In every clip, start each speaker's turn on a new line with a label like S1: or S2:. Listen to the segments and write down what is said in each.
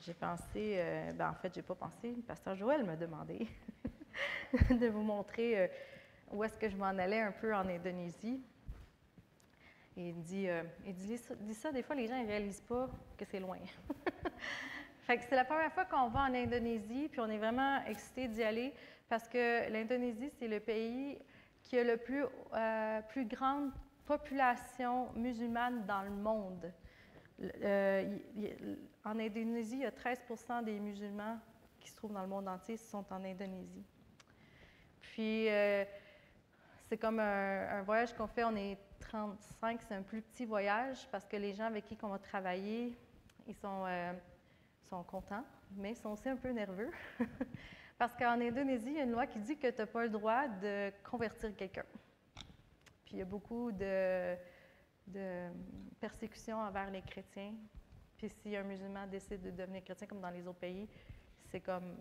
S1: j'ai pensé, en fait, j'ai pas pensé, le pasteur Joël m'a demandé de vous montrer où est-ce que je m'en allais un peu en Indonésie. Et il dit ça, des fois, les gens ne réalisent pas que c'est loin. Fait que c'est la première fois qu'on va en Indonésie, puis on est vraiment excités d'y aller parce que l'Indonésie, c'est le pays qui a le plus grande population musulmane dans le monde. En Indonésie, il y a 13% des musulmans qui se trouvent dans le monde entier sont en Indonésie. Puis, c'est comme un voyage qu'on fait, on est 35, c'est un plus petit voyage parce que les gens avec qui on va travailler, ils sont contents, mais ils sont aussi un peu nerveux. Parce qu'en Indonésie, il y a une loi qui dit que tu n'as pas le droit de convertir quelqu'un. Puis il y a beaucoup de persécution envers les chrétiens. Puis si un musulman décide de devenir chrétien, comme dans les autres pays, c'est comme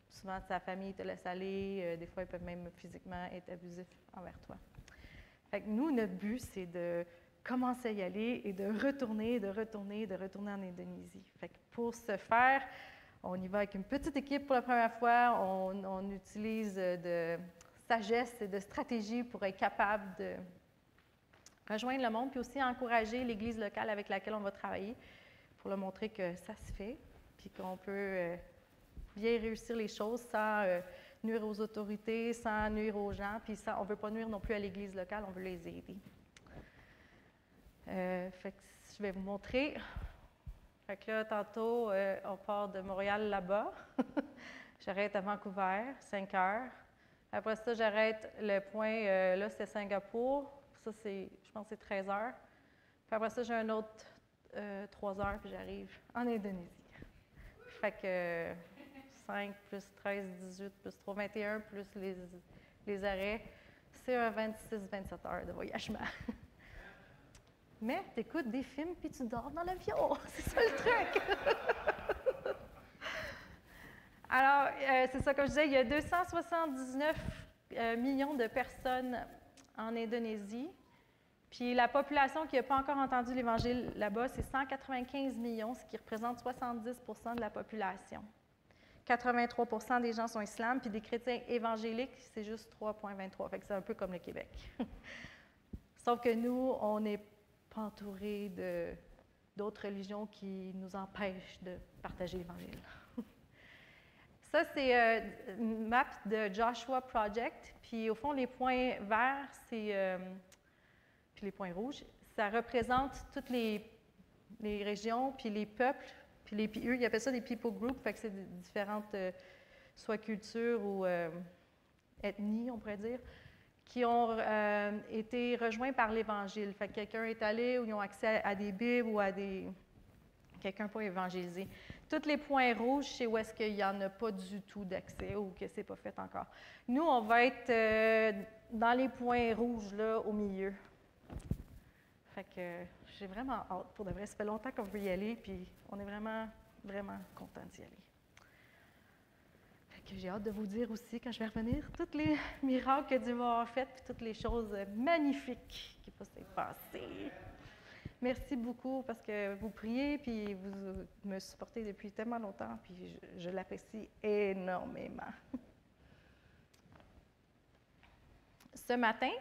S1: souvent sa famille te laisse aller, des fois ils peuvent même physiquement être abusifs envers toi. Fait que nous, notre but, c'est de commencer à y aller et de retourner en Indonésie. Fait que pour ce faire, on y va avec une petite équipe pour la première fois, on utilise de sagesse et de stratégie pour être capable de rejoindre le monde, puis aussi encourager l'Église locale avec laquelle on va travailler pour leur montrer que ça se fait, puis qu'on peut bien réussir les choses sans nuire aux autorités, sans nuire aux gens, puis on ne veut pas nuire non plus à l'Église locale, on veut les aider. Fait que je vais vous montrer. Fait que là, tantôt, on part de Montréal là-bas. J'arrête à Vancouver, 5 heures. Après ça, j'arrête le point, là, c'est Singapour. Ça, je pense que c'est 13 heures. Puis après ça, j'ai un autre 3 heures, puis j'arrive en Indonésie. Fait que 5 plus 13, 18 plus 3, 21, plus les arrêts, c'est un 26-27 heures de voyagement. Mais tu écoutes des films puis tu dors dans l'avion. C'est ça le truc. Alors, c'est ça, comme je disais, il y a 279 millions de personnes en Indonésie. Puis la population qui n'a pas encore entendu l'Évangile là-bas, c'est 195 millions, ce qui représente 70 de la population. 83 des gens sont islam, puis des chrétiens évangéliques, c'est juste 3,23. Fait que c'est un peu comme le Québec. Sauf que nous, on n'est pas entourés d'autres religions qui nous empêchent de partager l'Évangile. Ça, c'est une map de Joshua Project. Puis au fond, les points verts, puis les points rouges, ça représente toutes les régions, puis les peuples, puis eux, ils appellent ça des people groups, fait que c'est différentes, soit cultures ou ethnies, on pourrait dire, qui ont été rejoints par l'Évangile. Fait que quelqu'un est allé ou ils ont accès à des Bibles ou à quelqu'un pas évangélisé. Tous les points rouges, c'est où est-ce qu'il n'y en a pas du tout d'accès ou que c'est pas fait encore. Nous, on va être dans les points rouges, là, au milieu. Fait que j'ai vraiment hâte, pour de vrai. Ça fait longtemps qu'on veut y aller, puis on est vraiment, vraiment contents d'y aller. Fait que j'ai hâte de vous dire aussi, quand je vais revenir, tous les miracles que Dieu va avoir faits, puis toutes les choses magnifiques qui peuvent s'être passées. Merci beaucoup parce que vous priez, puis vous me supportez depuis tellement longtemps, puis je l'apprécie énormément. Ce matin,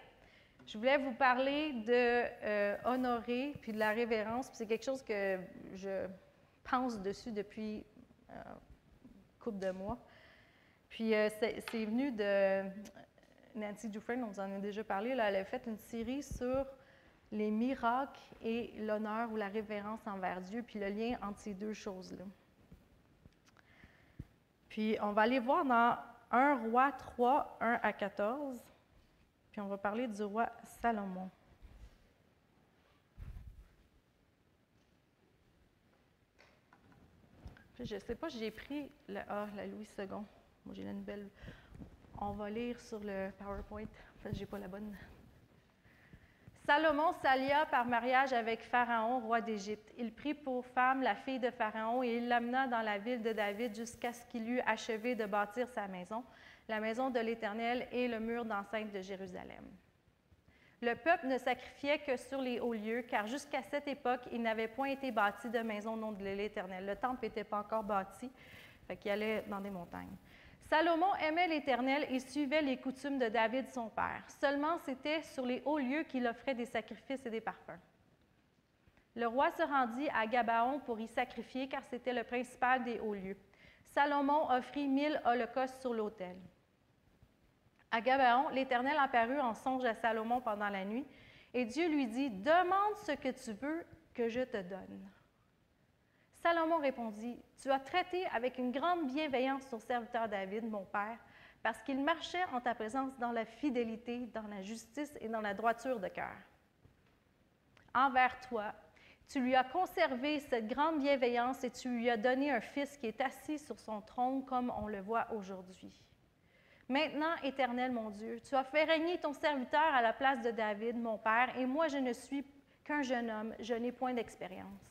S1: je voulais vous parler de honorer puis de la révérence. Puis c'est quelque chose que je pense dessus depuis une couple de mois. Puis c'est venu de Nancy Dufresne, on vous en a déjà parlé. Là, elle a fait une série sur les miracles et l'honneur ou la révérence envers Dieu, puis le lien entre ces deux choses-là. Puis on va aller voir dans 1 Roi 3, 1 à 14. Puis on va parler du roi Salomon. Puis je ne sais pas, j'ai pris la Louis II. Moi, j'ai la nouvelle. On va lire sur le PowerPoint. En fait, je n'ai pas la bonne. Salomon s'allia par mariage avec Pharaon, roi d'Égypte. Il prit pour femme la fille de Pharaon et il l'amena dans la ville de David jusqu'à ce qu'il eût achevé de bâtir sa maison, la maison de l'Éternel et le mur d'enceinte de Jérusalem. Le peuple ne sacrifiait que sur les hauts lieux, car jusqu'à cette époque, il n'avait point été bâti de maison au nom de l'Éternel. Le temple n'était pas encore bâti, fait qu'il allait dans des montagnes. Salomon aimait l'Éternel et suivait les coutumes de David, son père. Seulement, c'était sur les hauts lieux qu'il offrait des sacrifices et des parfums. Le roi se rendit à Gabaon pour y sacrifier, car c'était le principal des hauts lieux. Salomon offrit 1000 holocaustes sur l'autel. À Gabaon, l'Éternel apparut en songe à Salomon pendant la nuit, et Dieu lui dit, « Demande ce que tu veux que je te donne. » Salomon répondit, « Tu as traité avec une grande bienveillance ton serviteur David, mon père, parce qu'il marchait en ta présence dans la fidélité, dans la justice et dans la droiture de cœur. Envers toi, tu lui as conservé cette grande bienveillance et tu lui as donné un fils qui est assis sur son trône comme on le voit aujourd'hui. Maintenant, Éternel, mon Dieu, tu as fait régner ton serviteur à la place de David, mon père, et moi je ne suis qu'un jeune homme, je n'ai point d'expérience.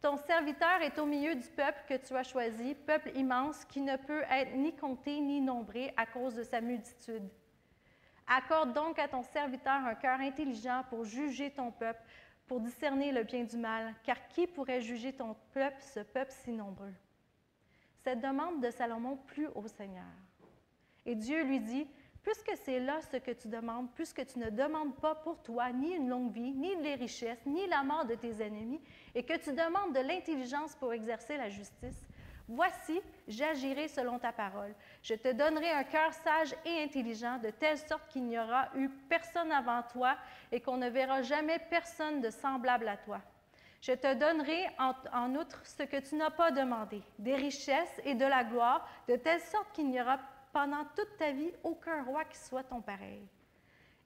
S1: Ton serviteur est au milieu du peuple que tu as choisi, peuple immense qui ne peut être ni compté ni nombré à cause de sa multitude. Accorde donc à ton serviteur un cœur intelligent pour juger ton peuple, pour discerner le bien du mal, car qui pourrait juger ton peuple, ce peuple si nombreux? » Cette demande de Salomon plut au Seigneur. Et Dieu lui dit, « Puisque c'est là ce que tu demandes, puisque tu ne demandes pas pour toi ni une longue vie, ni les richesses, ni la mort de tes ennemis, et que tu demandes de l'intelligence pour exercer la justice, voici, j'agirai selon ta parole. Je te donnerai un cœur sage et intelligent, de telle sorte qu'il n'y aura eu personne avant toi et qu'on ne verra jamais personne de semblable à toi. Je te donnerai en outre ce que tu n'as pas demandé, des richesses et de la gloire, de telle sorte qu'il n'y aura pendant toute ta vie aucun roi qui soit ton pareil.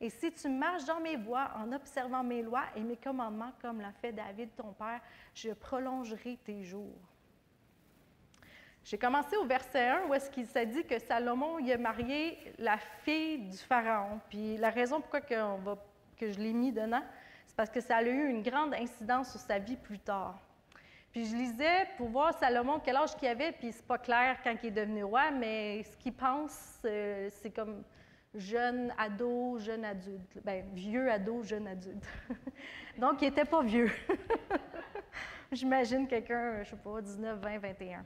S1: Et si tu marches dans mes voies en observant mes lois et mes commandements, comme l'a fait David ton père, je prolongerai tes jours. » J'ai commencé au verset 1 où est-ce qu'il s'est dit que Salomon il a marié la fille du Pharaon. Puis la raison pourquoi que je l'ai mis dedans, c'est parce que ça a eu une grande incidence sur sa vie plus tard. Puis je lisais pour voir Salomon quel âge qu'il avait, puis c'est pas clair quand il est devenu roi, mais ce qu'il pense, c'est comme jeune ado, jeune adulte. Bien, vieux ado, jeune adulte. Donc, il n'était pas vieux. J'imagine quelqu'un, je ne sais pas, 19, 20, 21.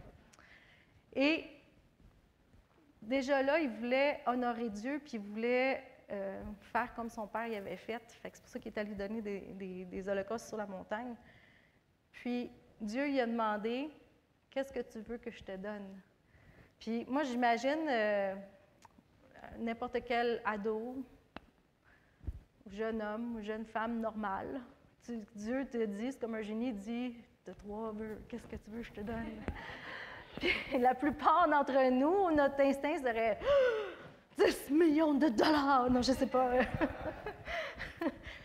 S1: Et déjà là, il voulait honorer Dieu, puis il voulait faire comme son père y avait fait. C'est pour ça qu'il est allé donner des holocaustes sur la montagne. Puis, Dieu lui a demandé, « Qu'est-ce que tu veux que je te donne? » Puis moi, j'imagine n'importe quel ado, jeune homme, jeune femme normale. Dieu te dit, c'est comme un génie dit, « Tu as 3 vœux, qu'est-ce que tu veux que je te donne? » Puis la plupart d'entre nous, notre instinct serait « 10 millions de dollars! » Non, je ne sais pas.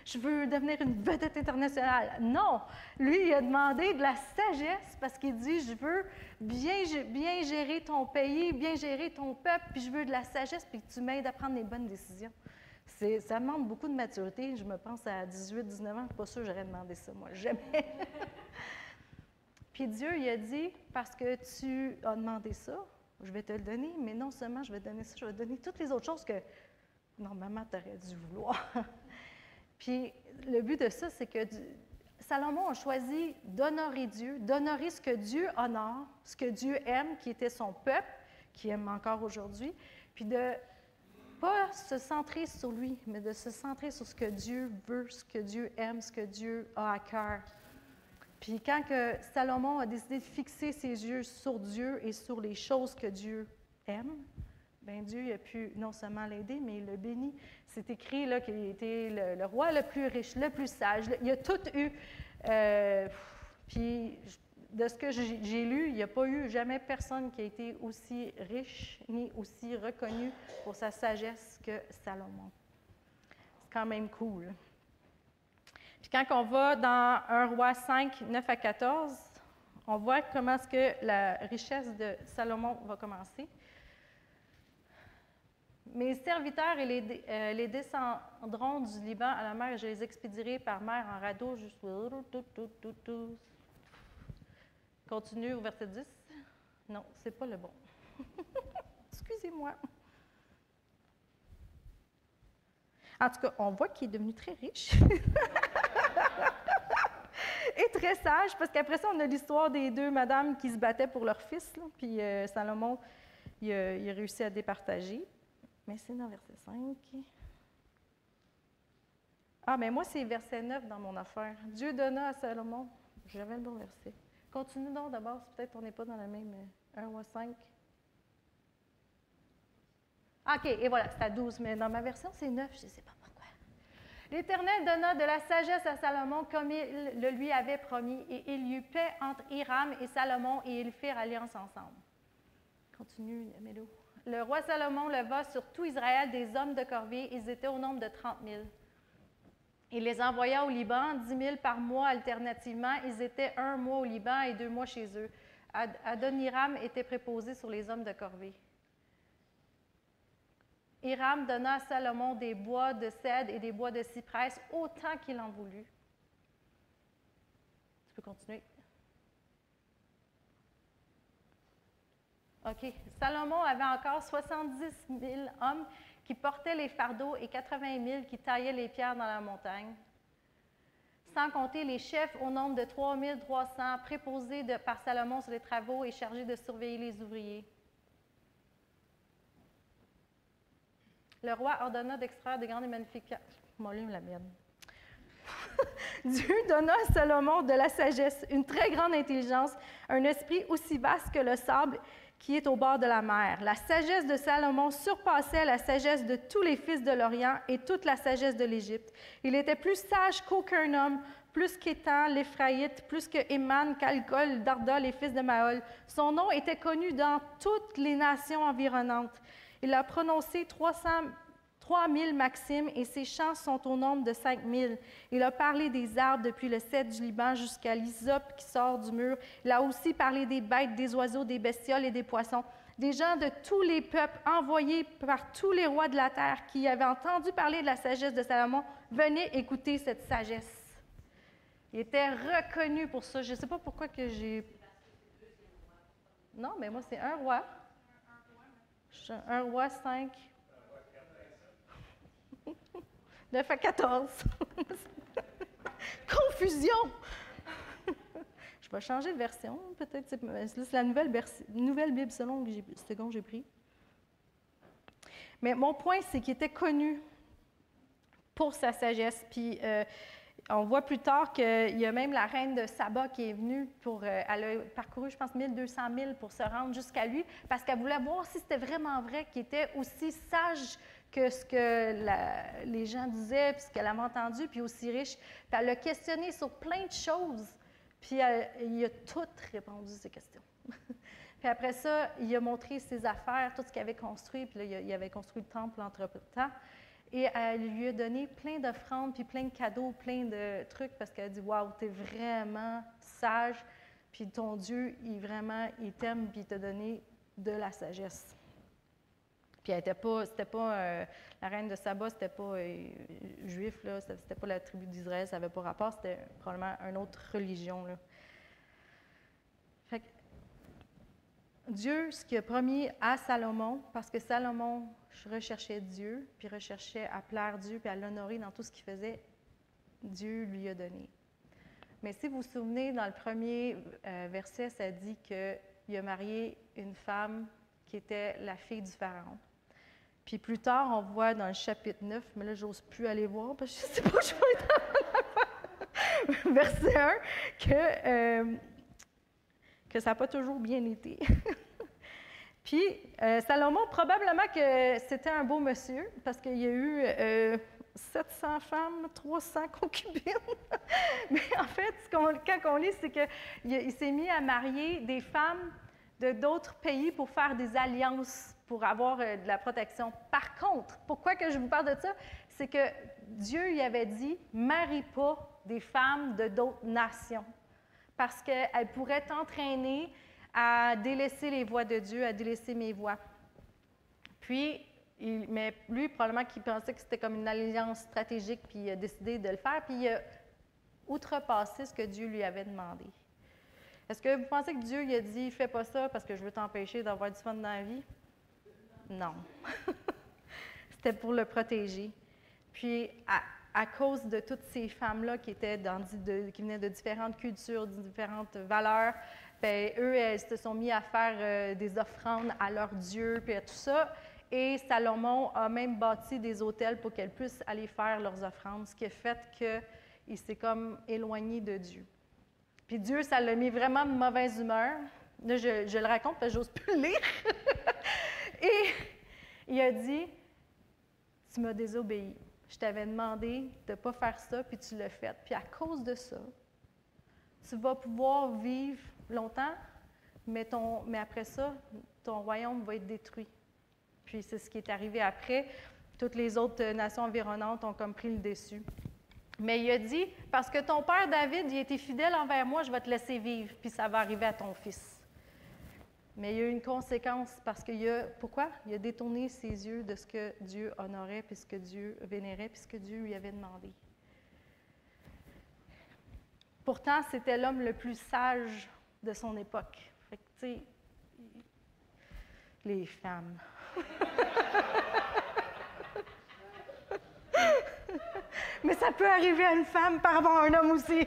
S1: Je veux devenir une vedette internationale. Non! Lui, il a demandé de la sagesse parce qu'il dit, je veux bien gérer ton pays, bien gérer ton peuple, puis je veux de la sagesse, puis que tu m'aides à prendre les bonnes décisions. Ça demande beaucoup de maturité. Je me pense à 18, 19 ans, je ne suis pas sûre que j'aurais demandé ça, moi, jamais. Puis Dieu, il a dit, parce que tu as demandé ça, je vais te le donner, mais non seulement je vais te donner ça, je vais te donner toutes les autres choses que normalement tu aurais dû vouloir. Puis le but de ça, c'est que Salomon a choisi d'honorer Dieu, d'honorer ce que Dieu honore, ce que Dieu aime, qui était son peuple, qui aime encore aujourd'hui, puis de pas se centrer sur lui, mais de se centrer sur ce que Dieu veut, ce que Dieu aime, ce que Dieu a à cœur. Puis quand que Salomon a décidé de fixer ses yeux sur Dieu et sur les choses que Dieu aime, bien Dieu a pu non seulement l'aider, mais il l'a béni. C'est écrit là, qu'il était le roi le plus riche, le plus sage. Il a tout eu. Puis de ce que j'ai lu, il n'y a pas eu jamais personne qui a été aussi riche ni aussi reconnu pour sa sagesse que Salomon. C'est quand même cool. Puis quand on va dans 1 Roi 5, 9 à 14, on voit comment est-ce que la richesse de Salomon va commencer. Mes serviteurs et les descendront du Liban à la mer, et je les expédierai par mer en radeau jusqu'au... Continue au verset 10. Non, c'est pas le bon. Excusez-moi. En tout cas, on voit qu'il est devenu très riche et très sage, parce qu'après ça, on a l'histoire des deux madames qui se battaient pour leur fils, là, puis Salomon, il a réussi à départager. Mais c'est dans verset 5. Ah, mais moi, c'est verset 9 dans mon affaire. Dieu donna à Salomon. J'avais le bon verset. Continue donc d'abord, peut-être qu'on n'est pas dans la même 1 ou 5. OK, et voilà, c'est à 12, mais dans ma version, c'est 9, je ne sais pas pourquoi. L'Éternel donna de la sagesse à Salomon comme il le lui avait promis, et il y eut paix entre Hiram et Salomon, et ils firent alliance ensemble. Continue, Mélo. Le roi Salomon leva sur tout Israël des hommes de corvée, ils étaient au nombre de 30 000. Il les envoya au Liban, 10 000 par mois alternativement. Ils étaient 1 mois au Liban et 2 mois chez eux. Adoniram était préposé sur les hommes de corvée. Hiram donna à Salomon des bois de cèdre et des bois de cyprès, autant qu'il en voulut. Tu peux continuer. OK. Salomon avait encore 70 000 hommes qui portaient les fardeaux et 80 000 qui taillaient les pierres dans la montagne, sans compter les chefs au nombre de 3 300 préposés par Salomon sur les travaux et chargés de surveiller les ouvriers. Le roi ordonna d'extraire de grandes et magnifiques... M'allume la mienne. Dieu donna à Salomon de la sagesse, une très grande intelligence, un esprit aussi vaste que le sable qui est au bord de la mer. La sagesse de Salomon surpassait la sagesse de tous les fils de l'Orient et toute la sagesse de l'Égypte. Il était plus sage qu'aucun homme, plus qu'Étan, l'Éphraïte, plus que Éman, Calcol, Darda, les fils de Mahol. Son nom était connu dans toutes les nations environnantes. Il a prononcé 3000 maximes et ses chants sont au nombre de 5000. Il a parlé des arbres depuis le cèdre du Liban jusqu'à l'hysope qui sort du mur. Il a aussi parlé des bêtes, des oiseaux, des bestioles et des poissons. Des gens de tous les peuples envoyés par tous les rois de la terre qui avaient entendu parler de la sagesse de Salomon venaient écouter cette sagesse. Il était reconnu pour ça. Je ne sais pas pourquoi que j'ai... Non, mais moi, c'est un roi. Un roi 5... 9 à 14. Confusion! Je vais changer de version, peut-être. C'est la nouvelle Bible selon que j'ai pris. Mais mon point, c'est qu'il était connu pour sa sagesse. Puis, on voit plus tard qu'il y a même la reine de Saba qui est venue elle a parcouru, je pense, 1200 milles pour se rendre jusqu'à lui, parce qu'elle voulait voir si c'était vraiment vrai qu'il était aussi sage que ce que les gens disaient, puis ce qu'elle avait entendu, puis aussi riche. Puis elle l'a questionné sur plein de choses, puis il a toutes répondu à ces questions. Puis après ça, il a montré ses affaires, tout ce qu'il avait construit, puis là, il avait construit le temple entre-temps. Et elle lui a donné plein d'offrandes, puis plein de cadeaux, plein de trucs, parce qu'elle a dit « Wow, t'es vraiment sage, puis ton Dieu, il t'aime, puis il t'a donné de la sagesse. » Puis elle c'était pas la reine de Saba, c'était pas juif, là, c'était pas la tribu d'Israël, ça n'avait pas rapport, c'était probablement une autre religion, là. Fait que Dieu, ce qu'il a promis à Salomon, parce que Salomon recherchait Dieu, puis recherchait à plaire Dieu, puis à l'honorer dans tout ce qu'il faisait, Dieu lui a donné. Mais si vous vous souvenez, dans le premier verset, ça dit qu'il a marié une femme qui était la fille du Pharaon. Puis plus tard, on voit dans le chapitre 9, mais là, j'ose plus aller voir, parce que je ne sais pas où je vais être dans verset 1, que ça n'a pas toujours bien été. Puis, Salomon, probablement que c'était un beau monsieur, parce qu'il y a eu 700 femmes, 300 concubines. Mais en fait, quand on lit, c'est qu'il s'est mis à marier des femmes de d'autres pays pour faire des alliances, pour avoir de la protection. Par contre, pourquoi que je vous parle de ça? C'est que Dieu lui avait dit, « Marie pas des femmes de d'autres nations, parce qu'elles pourraient t'entraîner à délaisser les voies de Dieu, à délaisser mes voies. » Puis, mais lui, probablement qu'il pensait que c'était comme une alliance stratégique, puis il a décidé de le faire, puis il a outrepassé ce que Dieu lui avait demandé. Est-ce que vous pensez que Dieu lui a dit « Fais pas ça parce que je veux t'empêcher d'avoir du fun dans la vie? » Non. C'était pour le protéger. Puis, à cause de toutes ces femmes-là qui venaient de différentes cultures, de différentes valeurs, bien, eux, elles se sont mis à faire des offrandes à leurs dieux, puis à tout ça. Et Salomon a même bâti des autels pour qu'elles puissent aller faire leurs offrandes, ce qui a fait qu'il s'est comme éloigné de Dieu. Puis Dieu, ça l'a mis vraiment de mauvaise humeur. Là, je le raconte parce que j'ose plus le lire. Et il a dit, « Tu m'as désobéi. Je t'avais demandé de ne pas faire ça, puis tu l'as fait. Puis à cause de ça, tu vas pouvoir vivre longtemps, mais après ça, ton royaume va être détruit. » Puis c'est ce qui est arrivé après. Toutes les autres nations environnantes ont comme pris le dessus. Mais il a dit, « Parce que ton père David, il a été fidèle envers moi, je vais te laisser vivre, puis ça va arriver à ton fils. » Mais il y a eu une conséquence parce pourquoi? Il a détourné ses yeux de ce que Dieu honorait, puis ce que Dieu vénérait, puis ce que Dieu lui avait demandé. Pourtant, c'était l'homme le plus sage de son époque. Fait que, tu sais, les femmes. Mais ça peut arriver à une femme par rapport à un homme aussi.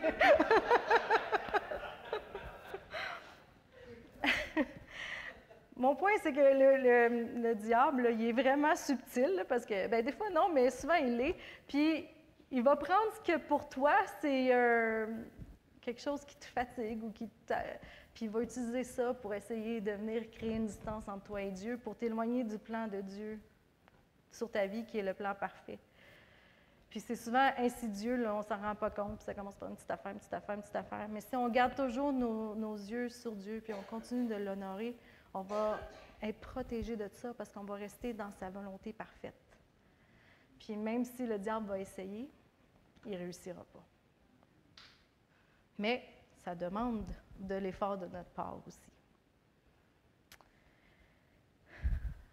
S1: Mon point, c'est que le diable, là, il est vraiment subtil, là, parce que, bien, des fois, non, mais souvent, il l'est. Puis, il va prendre ce que pour toi, c'est quelque chose qui te fatigue ou puis il va utiliser ça pour essayer de venir créer une distance entre toi et Dieu, pour t'éloigner du plan de Dieu sur ta vie, qui est le plan parfait. Puis c'est souvent insidieux, là, on ne s'en rend pas compte, puis ça commence par une petite affaire, une petite affaire, une petite affaire. Mais si on garde toujours nos yeux sur Dieu, puis on continue de l'honorer, on va être protégé de ça parce qu'on va rester dans sa volonté parfaite. Puis même si le diable va essayer, il ne réussira pas. Mais ça demande de l'effort de notre part aussi.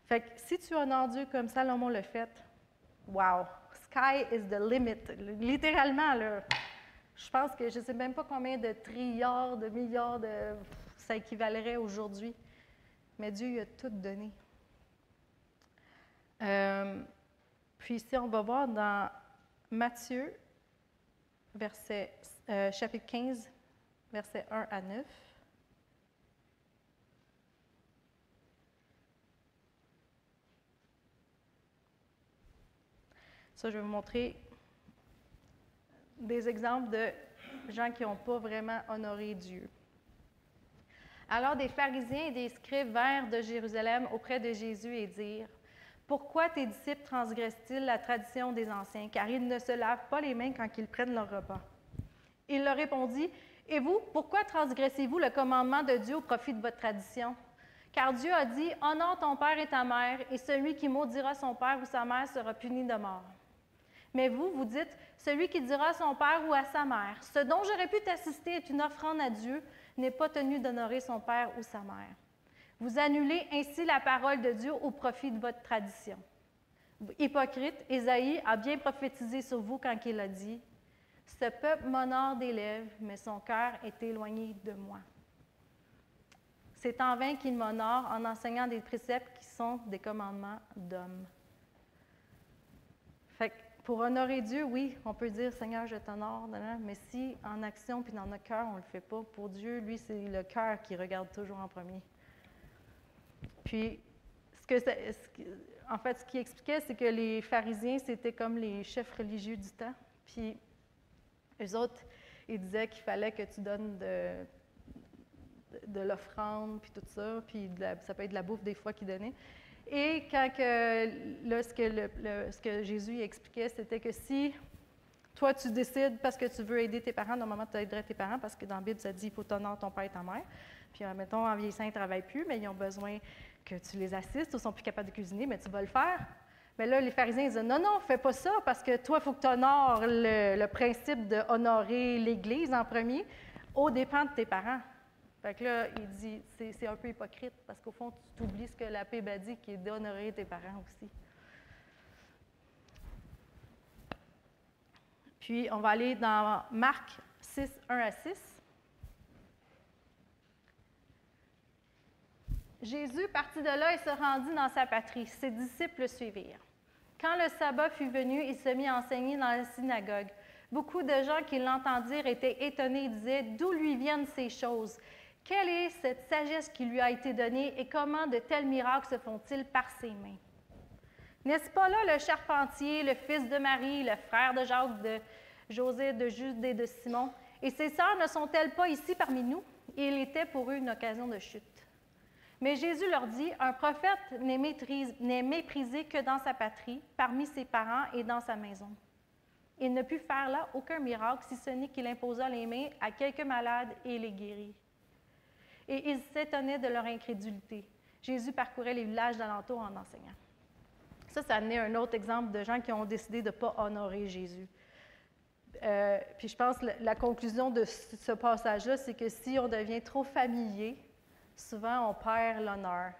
S1: Fait que si tu honores Dieu comme Salomon l'a fait, wow! Sky is the limit. Littéralement, là, je pense que je ne sais même pas combien de trilliards, de milliards, ça équivalerait aujourd'hui. Mais Dieu il a tout donné. Puis ici, on va voir dans Matthieu, chapitre 15, versets 1 à 9. Ça, je vais vous montrer des exemples de gens qui n'ont pas vraiment honoré Dieu. Alors des pharisiens et des scribes vinrent de Jérusalem auprès de Jésus et dirent, « Pourquoi tes disciples transgressent-ils la tradition des anciens, car ils ne se lavent pas les mains quand ils prennent leur repas? » Il leur répondit, « Et vous, pourquoi transgressez-vous le commandement de Dieu au profit de votre tradition? Car Dieu a dit, « Honore ton père et ta mère, et celui qui maudira son père ou sa mère sera puni de mort. » Mais vous, vous dites, « Celui qui dira à son père ou à sa mère, ce dont j'aurais pu t'assister est une offrande à Dieu, n'est pas tenu d'honorer son père ou sa mère. Vous annulez ainsi la parole de Dieu au profit de votre tradition. Hypocrite, Ésaïe a bien prophétisé sur vous quand il a dit, « Ce peuple m'honore des lèvres, mais son cœur est éloigné de moi. C'est en vain qu'il m'honore en enseignant des préceptes qui sont des commandements d'hommes. » Fait que pour honorer Dieu, oui, on peut dire « Seigneur, je t'honore », mais si en action puis dans notre cœur, on ne le fait pas, pour Dieu, lui, c'est le cœur qui regarde toujours en premier. Puis, ce qu'il expliquait, c'est que les pharisiens, c'était comme les chefs religieux du temps. Puis, eux autres, ils disaient qu'il fallait que tu donnes de l'offrande, puis tout ça, puis ça peut être de la bouffe des fois qu'ils donnaient. Et quand ce que Jésus expliquait, c'était que si toi, tu décides parce que tu veux aider tes parents, normalement, tu aiderais tes parents parce que dans la Bible, ça dit « il faut t'honorer ton père et ta mère ». Puis, mettons, en vieillissant, ils ne travaillent plus, mais ils ont besoin que tu les assistes ou sont plus capables de cuisiner, mais tu vas le faire. Mais là, les pharisiens, ils disent « Non, non, fais pas ça parce que toi, il faut que tu honores le principe d'honorer l'Église en premier aux dépens de tes parents. » Fait que là, il dit, c'est un peu hypocrite, parce qu'au fond, tu t'oublies ce que la Bible a dit, qui est d'honorer tes parents aussi. Puis, on va aller dans Marc 6, 1 à 6. Jésus partit de là et se rendit dans sa patrie. Ses disciples le suivirent. Quand le sabbat fut venu, il se mit à enseigner dans la synagogue. Beaucoup de gens qui l'entendirent étaient étonnés et disaient, « D'où lui viennent ces choses? Quelle est cette sagesse qui lui a été donnée et comment de tels miracles se font-ils par ses mains? » N'est-ce pas là le charpentier, le fils de Marie, le frère de Jacques, de José, de Jude et de Simon? Et ses sœurs ne sont-elles pas ici parmi nous? Et il était pour eux une occasion de chute. Mais Jésus leur dit, un prophète n'est méprisé que dans sa patrie, parmi ses parents et dans sa maison. Il ne put faire là aucun miracle, si ce n'est qu'il imposa les mains à quelques malades et les guérit. Et ils s'étonnaient de leur incrédulité. Jésus parcourait les villages d'alentour en enseignant. Ça a amené un autre exemple de gens qui ont décidé de ne pas honorer Jésus. Puis je pense que la conclusion de ce passage-là, c'est que si on devient trop familier, souvent on perd l'honneur.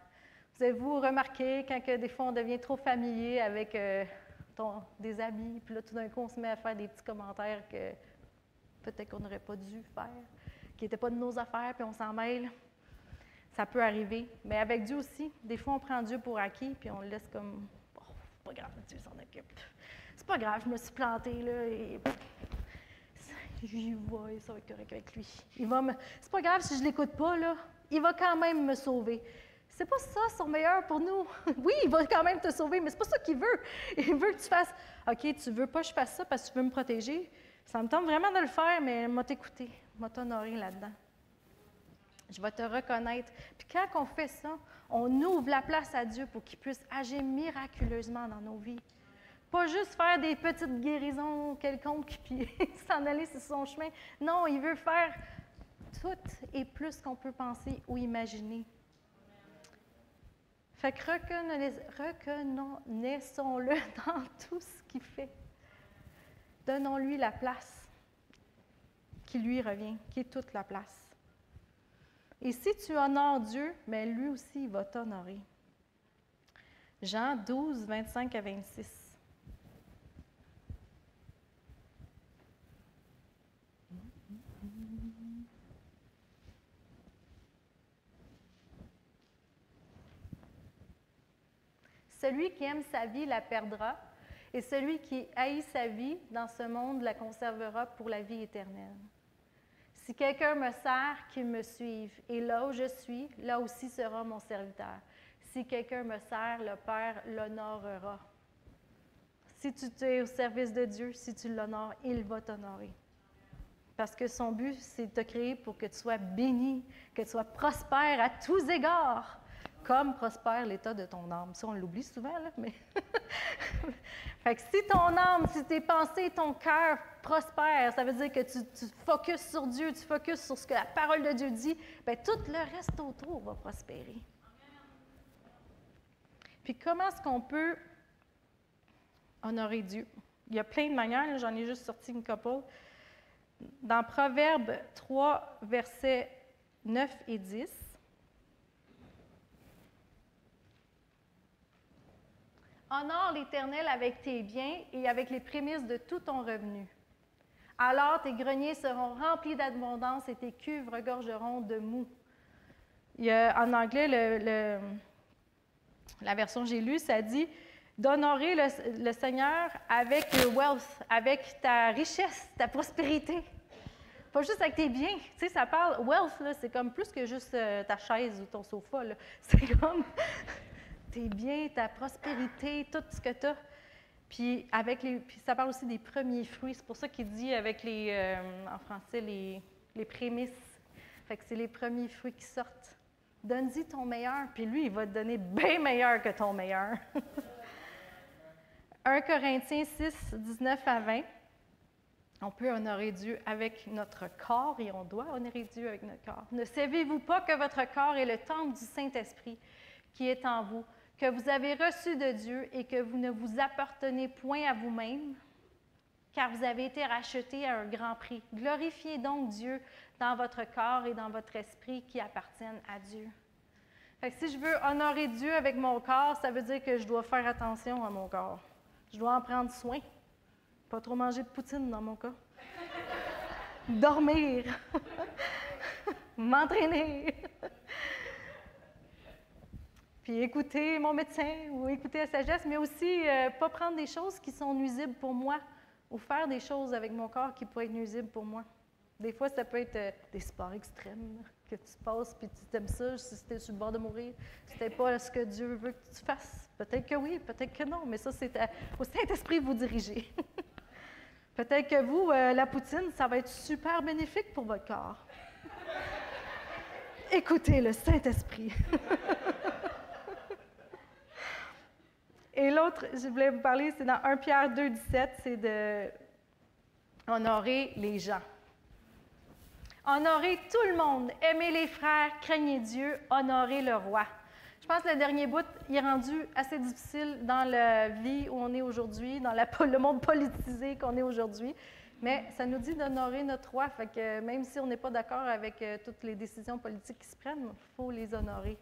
S1: Vous avez-vous remarqué quand des fois on devient trop familier avec des amis, puis là tout d'un coup on se met à faire des petits commentaires que peut-être qu'on n'aurait pas dû faire, qui n'étaient pas de nos affaires, puis on s'en mêle. Ça peut arriver. Mais avec Dieu aussi, des fois on prend Dieu pour acquis, puis on le laisse comme... C'est pas grave, Dieu s'en occupe. C'est pas grave, je me suis plantée, là, et j'y vais, ça va être correct avec lui. C'est pas grave si je l'écoute pas, là, il va quand même me sauver. C'est pas ça son meilleur pour nous. Oui, il va quand même te sauver, mais c'est pas ça qu'il veut. Il veut que tu fasses, OK, tu veux pas que je fasse ça parce que tu veux me protéger. Ça me tente vraiment de le faire, mais m'a t'écouter, m'a t'honorer là-dedans. Je vais te reconnaître. Puis quand on fait ça, on ouvre la place à Dieu pour qu'il puisse agir miraculeusement dans nos vies. Pas juste faire des petites guérisons quelconques puis s'en aller sur son chemin. Non, il veut faire tout et plus qu'on peut penser ou imaginer. Fait que reconnaissons-le dans tout ce qu'il fait. Donnons-lui la place qui lui revient, qui est toute la place. Et si tu honores Dieu, mais lui aussi, il va t'honorer. Jean 12, 25 à 26. Celui qui aime sa vie la perdra, et celui qui haït sa vie dans ce monde la conservera pour la vie éternelle. Si quelqu'un me sert, qu'il me suive, et là où je suis, là aussi sera mon serviteur. Si quelqu'un me sert, le Père l'honorera. Si tu es au service de Dieu, si tu l'honores, il va t'honorer. Parce que son but, c'est de te créer pour que tu sois béni, que tu sois prospère à tous égards, comme prospère l'état de ton âme. Ça, on l'oublie souvent, là, mais... Fait que si ton âme, si tes pensées, ton cœur prospèrent, ça veut dire que tu focuses sur Dieu, tu focuses sur ce que la parole de Dieu dit, bien, tout le reste autour va prospérer. Puis comment est-ce qu'on peut honorer Dieu? Il y a plein de manières, là, j'en ai juste sorti une couple. Dans Proverbes 3, versets 9 et 10, honore l'Éternel avec tes biens et avec les prémices de tout ton revenu. Alors tes greniers seront remplis d'abondance et tes cuves regorgeront de moût. En anglais, la version que j'ai lue, ça dit d'honorer le Seigneur avec le wealth, avec ta richesse, ta prospérité. Pas juste avec tes biens. Tu sais, ça parle, wealth, là, c'est comme plus que juste ta chaise ou ton sofa. Là. C'est comme tes biens, ta prospérité, tout ce que tu as. Puis ça parle aussi des premiers fruits. C'est pour ça qu'il dit avec en français, les prémices. Fait que c'est les premiers fruits qui sortent. Donne-y ton meilleur, puis lui, il va te donner bien meilleur que ton meilleur. 1 Corinthiens 6, 19 à 20. On peut honorer Dieu avec notre corps et on doit honorer Dieu avec notre corps. Ne savez-vous pas que votre corps est le temple du Saint-Esprit qui est en vous, que vous avez reçu de Dieu et que vous ne vous appartenez point à vous-même, car vous avez été rachetés à un grand prix. Glorifiez donc Dieu dans votre corps et dans votre esprit qui appartiennent à Dieu. Fait que si je veux honorer Dieu avec mon corps, ça veut dire que je dois faire attention à mon corps. Je dois en prendre soin. Pas trop manger de poutine dans mon cas. Dormir. puis écouter mon médecin ou écouter la sagesse, mais aussi pas prendre des choses qui sont nuisibles pour moi ou faire des choses avec mon corps qui pourraient être nuisibles pour moi. Des fois, ça peut être des sports extrêmes que tu passes puis tu t'aimes ça, si tu es sur le bord de mourir, c'était pas ce que Dieu veut que tu fasses. Peut-être que oui, peut-être que non, mais ça, c'est au Saint-Esprit vous diriger. Peut-être que vous, la poutine, ça va être super bénéfique pour votre corps. Écoutez le Saint-Esprit. Et l'autre, je voulais vous parler, c'est dans 1 Pierre 2, 17, c'est de honorer les gens. Honorer tout le monde, aimer les frères, craignez Dieu, honorer le roi. Je pense que le dernier bout, il est rendu assez difficile dans la vie où on est aujourd'hui, dans le monde politisé qu'on est aujourd'hui. Mais ça nous dit d'honorer notre roi. Fait que même si on n'est pas d'accord avec toutes les décisions politiques qui se prennent, il faut les honorer.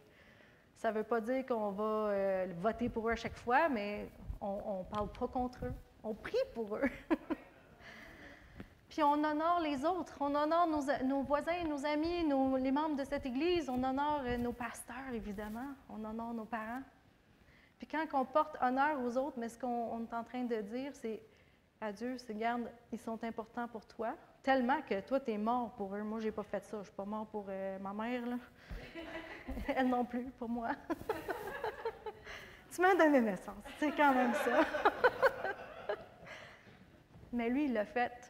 S1: Ça ne veut pas dire qu'on va voter pour eux à chaque fois, mais on ne parle pas contre eux. On prie pour eux. Puis on honore les autres, on honore nos voisins, nos amis, les membres de cette Église, on honore nos pasteurs, évidemment, on honore nos parents. Puis quand on porte honneur aux autres, mais ce qu'on est en train de dire, c'est à Dieu, c'est, regarde, ils sont importants pour toi, tellement que toi, tu es mort pour eux. Moi, je n'ai pas fait ça, je ne suis pas mort pour ma mère, là. Elle non plus, pour moi. Tu m'as donné naissance, c'est quand même ça. Mais lui, il l'a fait.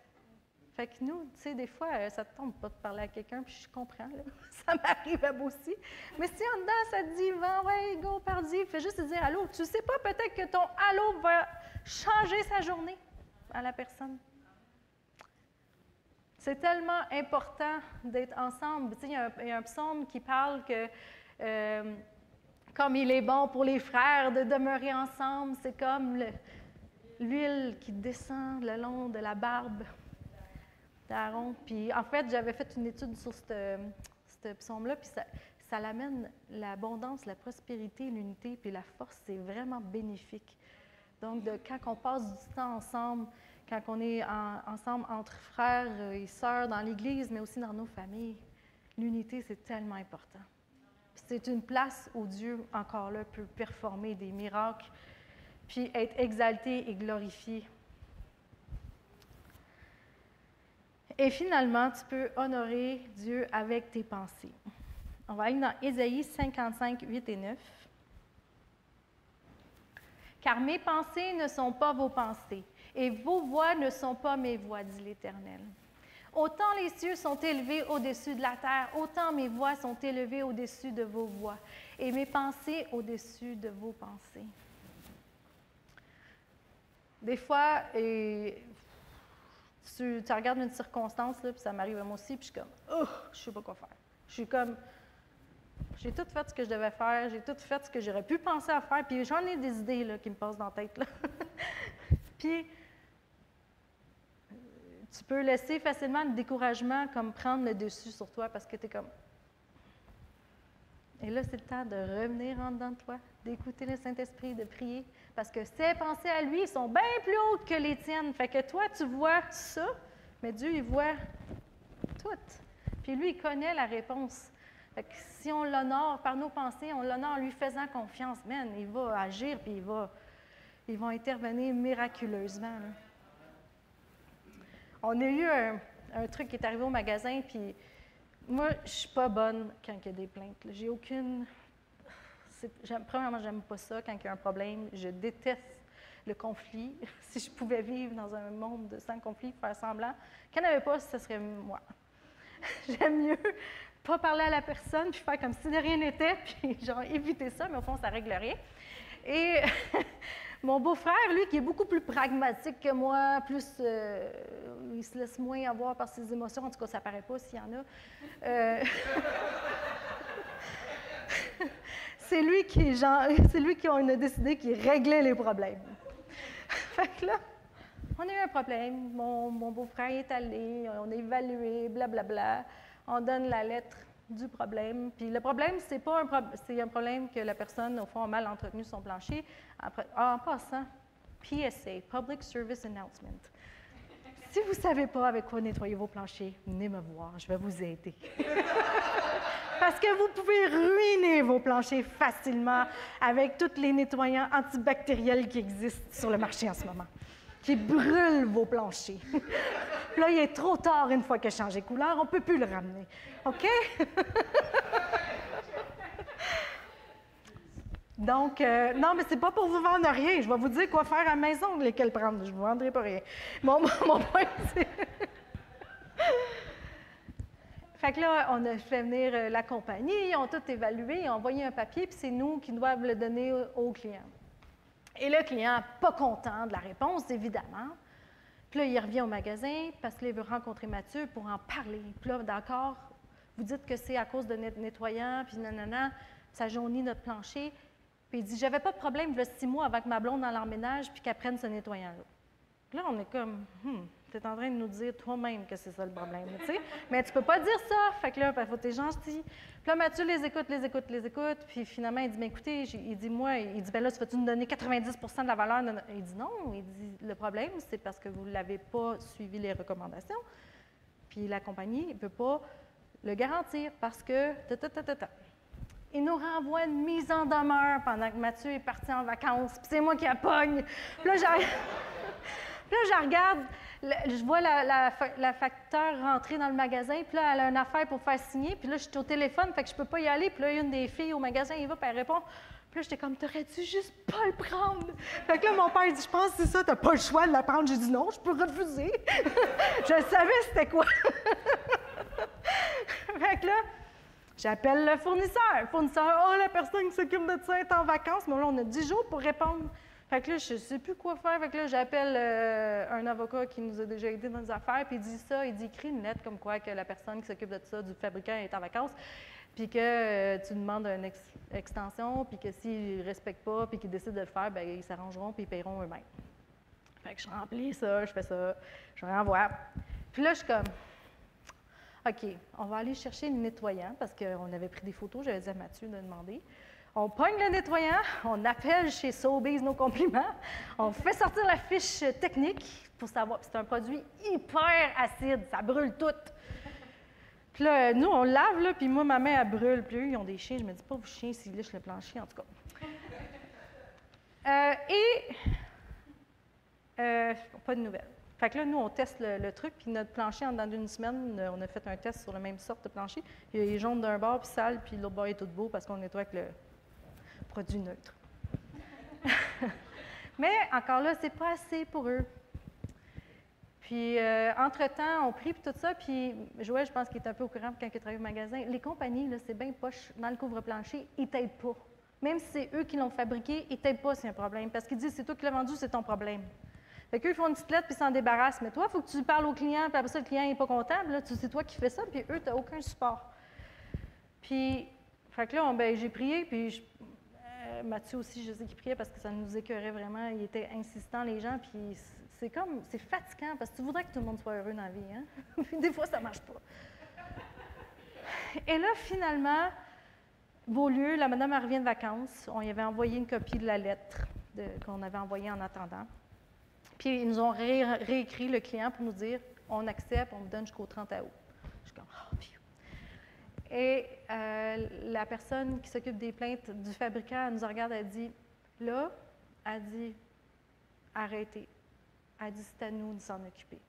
S1: Fait que nous, tu sais, des fois, ça ne te tombe pas de parler à quelqu'un, puis je comprends, là. Ça m'arrive aussi. Mais si en dedans, ça te dit, va, ouais, go, pardi, fais juste te dire allô. Tu ne sais pas, peut-être que ton allô va changer sa journée à la personne. C'est tellement important d'être ensemble. Tu sais, il y a un psaume qui parle que, comme il est bon pour les frères de demeurer ensemble, c'est comme l'huile qui descend le long de la barbe d'Aaron. Puis, en fait, j'avais fait une étude sur ce psaume-là, puis ça l'amène l'abondance, la prospérité, l'unité, puis la force, c'est vraiment bénéfique. Donc, quand on passe du temps ensemble, quand on est ensemble entre frères et sœurs dans l'Église, mais aussi dans nos familles, l'unité, c'est tellement important. C'est une place où Dieu, encore là, peut performer des miracles, puis être exalté et glorifié. Et finalement, tu peux honorer Dieu avec tes pensées. On va aller dans Ésaïe 55, 8 et 9. « Car mes pensées ne sont pas vos pensées, et vos voix ne sont pas mes voix, dit l'Éternel. Autant les cieux sont élevés au-dessus de la terre, autant mes voix sont élevées au-dessus de vos voix, et mes pensées au-dessus de vos pensées. » Des fois, tu regardes une circonstance, là, puis ça m'arrive à moi aussi, puis je suis comme, oh, je ne sais pas quoi faire. Je suis comme, j'ai tout fait ce que je devais faire, j'ai tout fait ce que j'aurais pu penser à faire, puis j'en ai des idées là, qui me passent dans la tête. Là. Puis, tu peux laisser facilement le découragement comme prendre le dessus sur toi parce que tu es comme. Et là, c'est le temps de revenir en dedans de toi, d'écouter le Saint-Esprit, de prier, parce que ses pensées à lui sont bien plus hautes que les tiennes. Fait que toi, tu vois ça, mais Dieu, il voit tout. Puis lui, il connaît la réponse. Fait que si on l'honore par nos pensées, on l'honore en lui faisant confiance, man, il va agir, puis il va intervenir miraculeusement. Là. On a eu un truc qui est arrivé au magasin, puis moi, je ne suis pas bonne quand il y a des plaintes. J'ai aucune... Premièrement, je n'aime pas ça quand il y a un problème. Je déteste le conflit. Si je pouvais vivre dans un monde sans conflit, faire semblant, qu'il n'y en avait pas, ce serait moi. J'aime mieux pas parler à la personne, puis faire comme si de rien n'était, puis genre éviter ça, mais au fond, ça ne règle rien. Et mon beau-frère, lui, qui est beaucoup plus pragmatique que moi, plus il se laisse moins avoir par ses émotions, en tout cas, ça ne paraît pas s'il y en a. C'est lui qui a décidé qu'il réglait les problèmes. Fait que là, on a eu un problème. Mon beau-frère est allé, on a évalué, blablabla. On donne la lettre du problème. Puis le problème, c'est un problème que la personne, au fond, a mal entretenu son plancher. En passant, PSA, Public Service Announcement. Si vous ne savez pas avec quoi nettoyer vos planchers, venez me voir, je vais vous aider. Parce que vous pouvez ruiner vos planchers facilement avec tous les nettoyants antibactériels qui existent sur le marché en ce moment, qui brûlent vos planchers. Puis là, il est trop tard une fois qu'il a changé de couleur, on ne peut plus le ramener. OK? Donc, non, mais c'est pas pour vous vendre rien. Je vais vous dire quoi faire à la maison, lesquels prendre. Je ne vous vendrai pas rien. Mon point, c'est... Fait que là, on a fait venir la compagnie, ils ont tout évalué, ils ont envoyé un papier, puis c'est nous qui doivent le donner au client. Et le client, pas content de la réponse, évidemment. Puis là, il revient au magasin parce qu'il veut rencontrer Mathieu pour en parler. Puis là, d'accord, vous dites que c'est à cause de notre nettoyant, puis nanana, ça jaunit notre plancher. Puis il dit, j'avais pas de problème, il y a 6 mois avant que ma blonde en l'emménage, puis qu'elle prenne ce nettoyant-là. Puis là, on est comme, tu es en train de nous dire toi-même que c'est ça le problème, tu sais. Mais tu peux pas dire ça. Fait que là, il faut que tu es gentil. Puis là, Mathieu les écoute. Puis finalement, il dit, mais écoutez, il dit, ben là, tu vas-tu nous donner 90 de la valeur? Il dit, non. Il dit, le problème, c'est parce que vous l'avez pas suivi les recommandations. Puis la compagnie ne peut pas le garantir parce que... Il nous renvoie une mise en demeure pendant que Mathieu est parti en vacances. Puis c'est moi qui la pogne. Puis là, je regarde, je vois la facteur rentrer dans le magasin, puis là, elle a une affaire pour faire signer, puis là, je suis au téléphone, fait que je peux pas y aller, puis là, une des filles au magasin, elle va, puis elle répond. Puis là, j'étais comme, t'aurais dû juste pas le prendre. Fait que là, mon père dit, je pense que c'est ça, t'as pas le choix de la prendre. J'ai dit, non, je peux refuser. Je savais c'était quoi. Fait que là, j'appelle le fournisseur. Le fournisseur, la personne qui s'occupe de ça est en vacances, mais là, on a 10 jours pour répondre. Fait que là, je ne sais plus quoi faire. Fait que là, j'appelle un avocat qui nous a déjà aidés dans nos affaires, puis il dit ça, il dit, écrit une lettre comme quoi que la personne qui s'occupe de ça, du fabricant, est en vacances, puis que tu demandes une extension, puis que s'ils ne respectent pas, puis qu'ils décident de le faire, bien, ils s'arrangeront, puis ils paieront eux-mêmes. Fait que je remplis ça, je fais ça, je renvoie. Puis là, je suis comme, OK, on va aller chercher le nettoyant, parce qu'on avait pris des photos, j'avais dit à Mathieu de demander. On pogne le nettoyant, on appelle chez Sobeys nos compliments, on fait sortir la fiche technique pour savoir, c'est un produit hyper acide, ça brûle tout. Puis là, nous, on lave, là, puis moi, ma main, elle brûle. Puis eux, ils ont des chiens, je me dis, pauvre chien, s'ils lichent le plancher, en tout cas. Pas de nouvelles. Fait que là, nous, on teste le truc, puis notre plancher, dans une semaine, on a fait un test sur la même sorte de plancher. Il est jaune d'un bord, puis sale, puis l'autre bord est tout beau parce qu'on nettoie avec le produit neutre. Mais encore là, c'est pas assez pour eux. Puis, entre-temps, on prie, puis tout ça, puis Joël, je pense qu'il est un peu au courant quand il travaille au magasin. Les compagnies, là, c'est bien poche dans le couvre-plancher, ils t'aident pas. Même si c'est eux qui l'ont fabriqué, ils t'aident pas s'il y a un problème, parce qu'ils disent, c'est toi qui l'as vendu, c'est ton problème. Fait qu'eux, ils font une petite lettre, puis ils s'en débarrassent. Mais toi, il faut que tu parles au client, puis après ça, le client n'est pas content, puis là, c'est toi qui fais ça, puis eux, tu n'as aucun support. Puis, fait que là, j'ai prié, puis Mathieu aussi, je sais qu'il priait parce que ça nous écœurait vraiment. Il était insistant, les gens, puis c'est fatigant, parce que tu voudrais que tout le monde soit heureux dans la vie, hein? Puis des fois, ça ne marche pas. Et là, finalement, Beaulieu, la madame, elle revient de vacances. On y avait envoyé une copie de la lettre qu'on avait envoyée en attendant. Puis, ils nous ont réécrit le client pour nous dire, on accepte, on vous donne jusqu'au 30 août. Je suis comme, oh, phew. Et la personne qui s'occupe des plaintes du fabricant, elle nous regarde, elle dit, là, elle dit, arrêtez. Elle dit, c'est à nous de s'en occuper.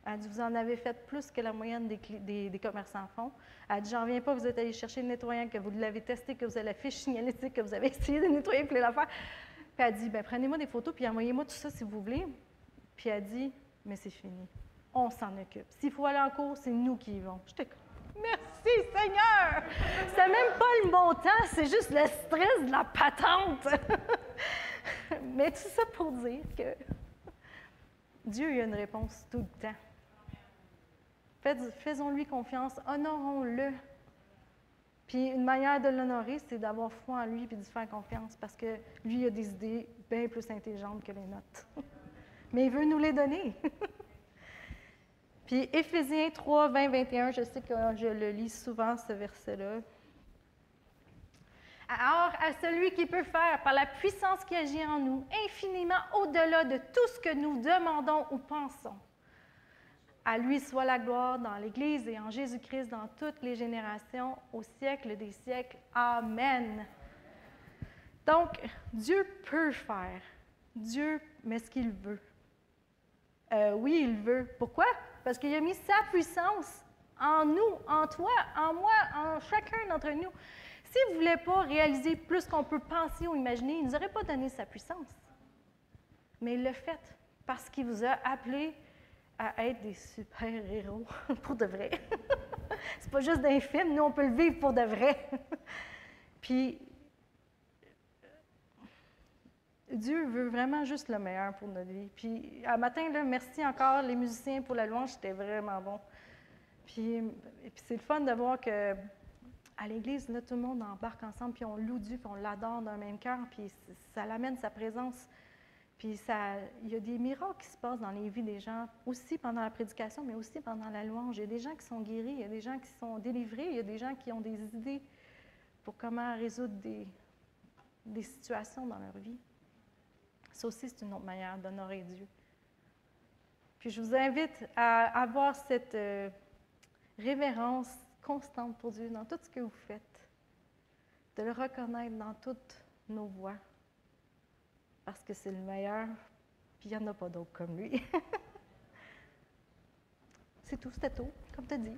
S1: Elle dit, vous en avez fait plus que la moyenne des commerçants font. Elle dit, j'en reviens pas, vous êtes allé chercher le nettoyant, que vous l'avez testé, que vous avez la fiche signalétique, que vous avez essayé de nettoyer, puis l'affaire. Puis elle dit, bien, prenez-moi des photos, puis envoyez-moi tout ça si vous voulez. Puis elle dit, mais c'est fini. On s'en occupe. S'il faut aller en cours, c'est nous qui y vont. J'étais comme, merci Seigneur! C'est même pas le montant, c'est juste le stress de la patente. Mais tout ça pour dire que Dieu il a une réponse tout le temps. Faisons-lui confiance, honorons-le. Puis une manière de l'honorer, c'est d'avoir foi en lui et de faire confiance parce que lui a des idées bien plus intelligentes que les nôtres. Mais il veut nous les donner. Puis Éphésiens 3, 20, 21, je sais que je le lis souvent, ce verset-là. Alors, à celui qui peut faire, par la puissance qui agit en nous, infiniment au-delà de tout ce que nous demandons ou pensons, À lui soit la gloire dans l'Église et en Jésus-Christ dans toutes les générations, au siècle des siècles. Amen. Donc, Dieu peut faire. Dieu met ce qu'il veut. Oui, il veut. Pourquoi? Parce qu'il a mis sa puissance en nous, en toi, en moi, en chacun d'entre nous. S'il ne voulait pas réaliser plus qu'on peut penser ou imaginer, il ne nous aurait pas donné sa puissance. Mais il l'a fait parce qu'il vous a appelé à être des super-héros, pour de vrai. C'est pas juste d'un film, nous, on peut le vivre pour de vrai. Puis, Dieu veut vraiment juste le meilleur pour notre vie. Puis, à matin, là, merci encore les musiciens pour la louange, c'était vraiment bon. Puis c'est le fun de voir que à l'Église, là, tout le monde embarque ensemble, puis on loue Dieu, puis on l'adore d'un même cœur, puis ça l'amène sa présence. Puis il y a des miracles qui se passent dans les vies des gens, aussi pendant la prédication, mais aussi pendant la louange. Il y a des gens qui sont guéris, il y a des gens qui sont délivrés, il y a des gens qui ont des idées pour comment résoudre des situations dans leur vie. Ça aussi, c'est une autre manière d'honorer Dieu. Puis je vous invite à avoir cette révérence constante pour Dieu dans tout ce que vous faites, de le reconnaître dans toutes nos voies, parce que c'est le meilleur, puis il n'y en a pas d'autre comme lui. C'est tout, c'était tout, comme tu as dit.